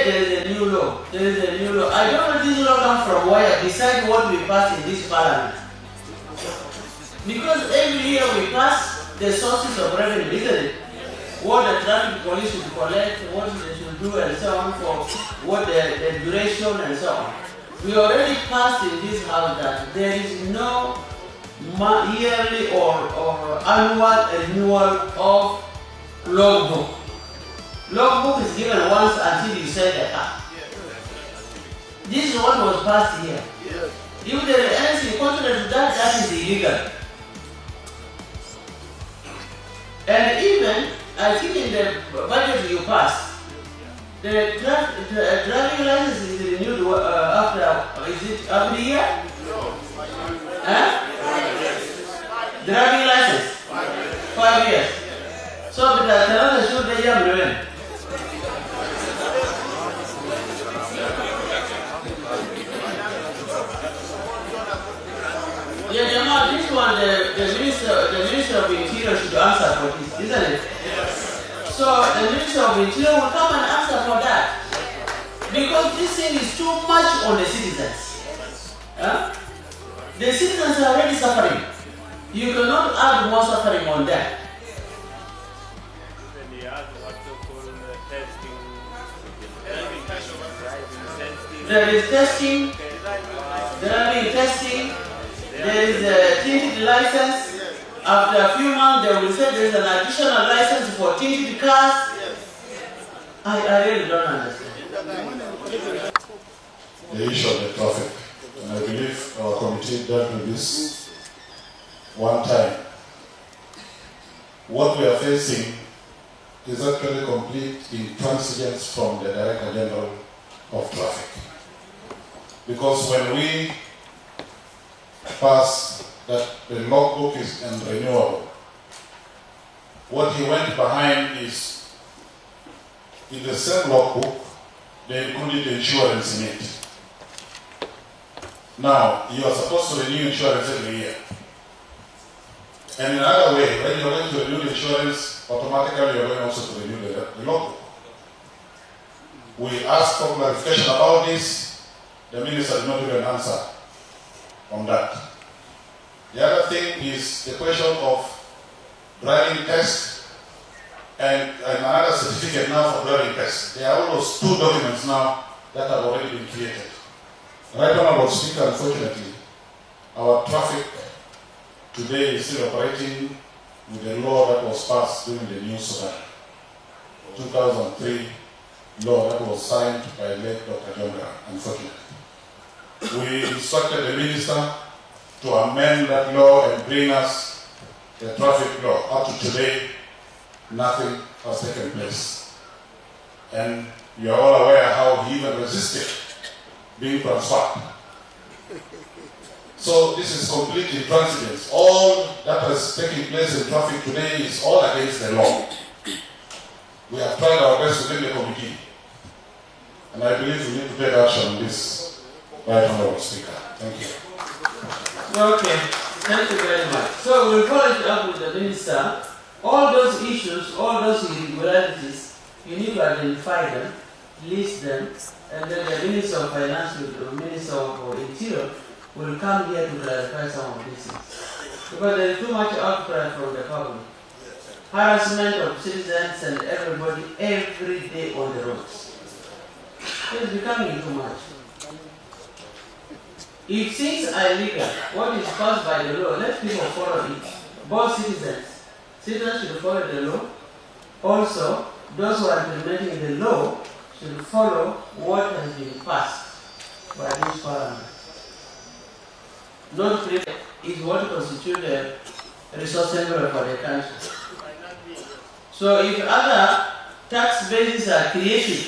Today there is a new law. There is a new law. I don't know this law comes from where, besides what we pass in this parliament. Because every year we pass the sources of revenue, isn't it? What the traffic police should collect, what they should do, and so on, for what the duration and so on. We already passed in this house that there is no yearly or annual renewal of logbook. Logbook is given once until you sell the car. This is what was passed here. If there is anything contrary to that, that is illegal. And even, I think in the budget you passed, the driving license is renewed after, is it every year? Huh? Driving license? 5 years. So, but another should be young. Yeah, Jamal, this one, the Minister of Interior should answer for this, isn't it? So the Minister of Interior will come and answer for that. Because this thing is too much on the citizens. Huh? The citizens are already suffering. You cannot add more suffering on them. There is testing, there is a tinted license. After a few months, they will say there is an additional license for tinted cars. I really don't understand. The issue of the traffic, and I believe our committee dealt with this one time. What we are facing is actually complete intransigence from the Director General of Traffic. Because when we passed that the logbook is unrenewable, what he went behind is, in the same logbook, they included insurance in it. Now, you are supposed to renew insurance every year. And in another way, when you are going to renew insurance, automatically you are going also to renew the logbook. We asked for clarification about this. The Minister did not give an answer on that. The other thing is the question of driving test and another certificate now for driving test. There are almost 2 documents now that have already been created. Right, Honorable Speaker, unfortunately, our traffic today is still operating with a law that was passed during the New Sudan 2003 law that was signed by late Dr. Jonga, unfortunately. We instructed the Minister to amend that law and bring us the traffic law. Up to today, nothing has taken place. And you are all aware how he even resisted being transferred. So this is complete intransigence. All that is taking place in traffic today is all against the law. We have tried our best within the committee. And I believe we need to take action on this, right, Honorable Speaker. Thank you. Okay, thank you very much. So we'll follow it up with the Minister. All those issues, all those irregularities, you need to identify them, list them, and then the Minister of Finance, the Minister of Interior, will come here to clarify some of these things. Because there is too much outcry from the public. Harassment of citizens and everybody every day on the roads. It's becoming too much. If things are illegal, what is passed by the law, let people follow it. Both citizens. Citizens should follow the law. Also, those who are implementing the law should follow what has been passed by this parliament. Not create is what constitutes the resource envelope for the country. So if other tax bases are created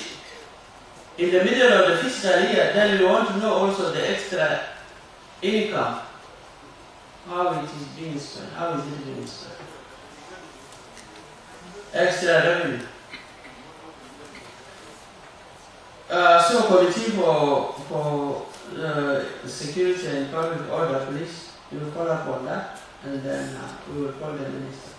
in the middle of the fiscal year, then we want to know also the extra income, how it is being spent, how is it being spent. Extra revenue. So Committee for Security and Public Order, please, you will follow up on that, and then we will call the Minister.